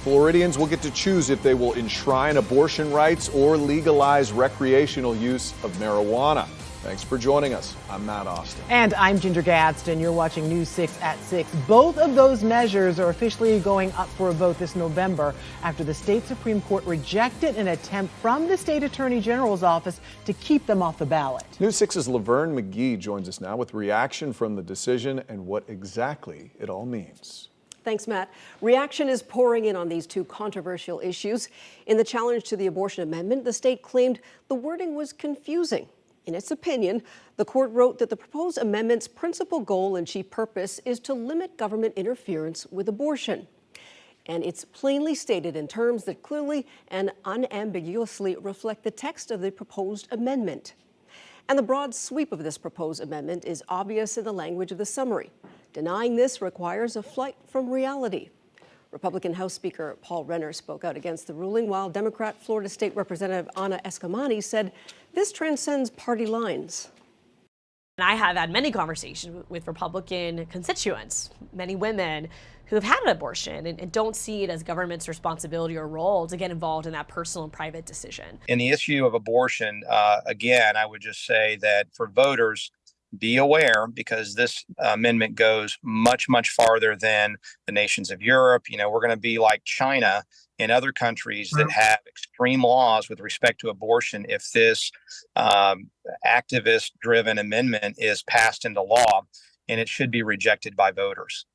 Floridians will get to choose if they will enshrine abortion rights or legalize recreational use of marijuana. Thanks for joining us. I'm Matt Austin. And I'm Ginger Gadsden. You're watching News 6 at 6. Both of those measures are officially going up for a vote this November after the state Supreme Court rejected an attempt from the state Attorney General's office to keep them off the ballot. News 6's Laverne McGee joins us now with reaction from the decision and what exactly it all means. Thanks, Matt. Reaction is pouring in on these two controversial issues. In the challenge to the abortion amendment, the state claimed the wording was confusing. In its opinion, the court wrote that the proposed amendment's principal goal and chief purpose is to limit government interference with abortion. And it's plainly stated in terms that clearly and unambiguously reflect the text of the proposed amendment. And the broad sweep of this proposed amendment is obvious in the language of the summary. Denying this requires a flight from reality. Republican House Speaker Paul Renner spoke out against the ruling, while Democrat Florida State Representative Ana Escamani said this transcends party lines. And I have had many conversations with Republican constituents, many women who have had an abortion and don't see it as government's responsibility or role to get involved in that personal and private decision. In the issue of abortion, again, I would just say that for voters, be aware, because this amendment goes much, much farther than the nations of Europe. You know, we're going to be like China and other countries that have extreme laws with respect to abortion if this activist-driven amendment is passed into law, and it should be rejected by voters.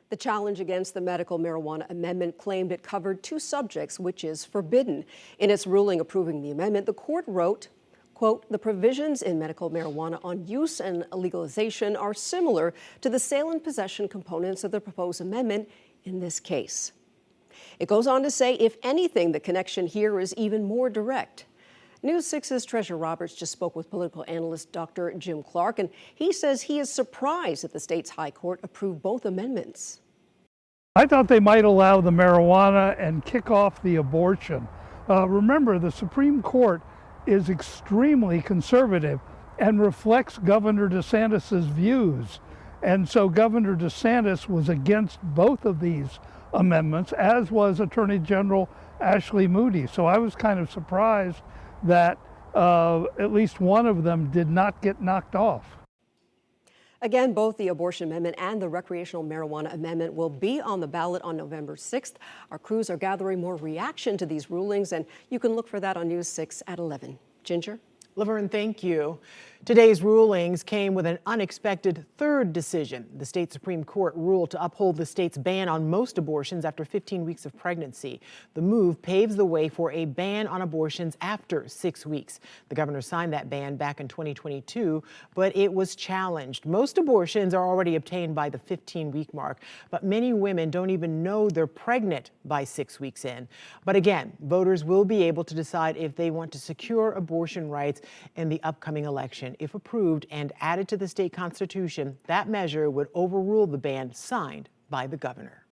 The challenge against the medical marijuana amendment claimed it covered two subjects, which is forbidden. In its ruling approving the amendment, the court wrote, quote, the provisions in medical marijuana on use and legalization are similar to the sale and possession components of the proposed amendment in this case. It goes on to say, if anything, the connection here is even more direct. News 6's Treasure Roberts just spoke with political analyst Dr. Jim Clark, and he says he is surprised that the state's high court approved both amendments. I thought they might allow the marijuana and kick off the abortion. Remember, the Supreme Court is extremely conservative and reflects Governor DeSantis's views. And so Governor DeSantis was against both of these amendments, as was Attorney General Ashley Moody. So I was kind of surprised that at least one of them did not get knocked off. Again, both the abortion amendment and the recreational marijuana amendment will be on the ballot on November 6th. Our crews are gathering more reaction to these rulings, and you can look for that on News 6 at 11. Ginger? Laverne, thank you. Today's rulings came with an unexpected third decision. The state Supreme Court ruled to uphold the state's ban on most abortions after 15 weeks of pregnancy. The move paves the way for a ban on abortions after 6 weeks. The governor signed that ban back in 2022, but it was challenged. Most abortions are already obtained by the 15-week mark, but many women don't even know they're pregnant by 6 weeks in. But again, voters will be able to decide if they want to secure abortion rights in the upcoming election. If approved and added to the state constitution, that measure would overrule the ban signed by the governor.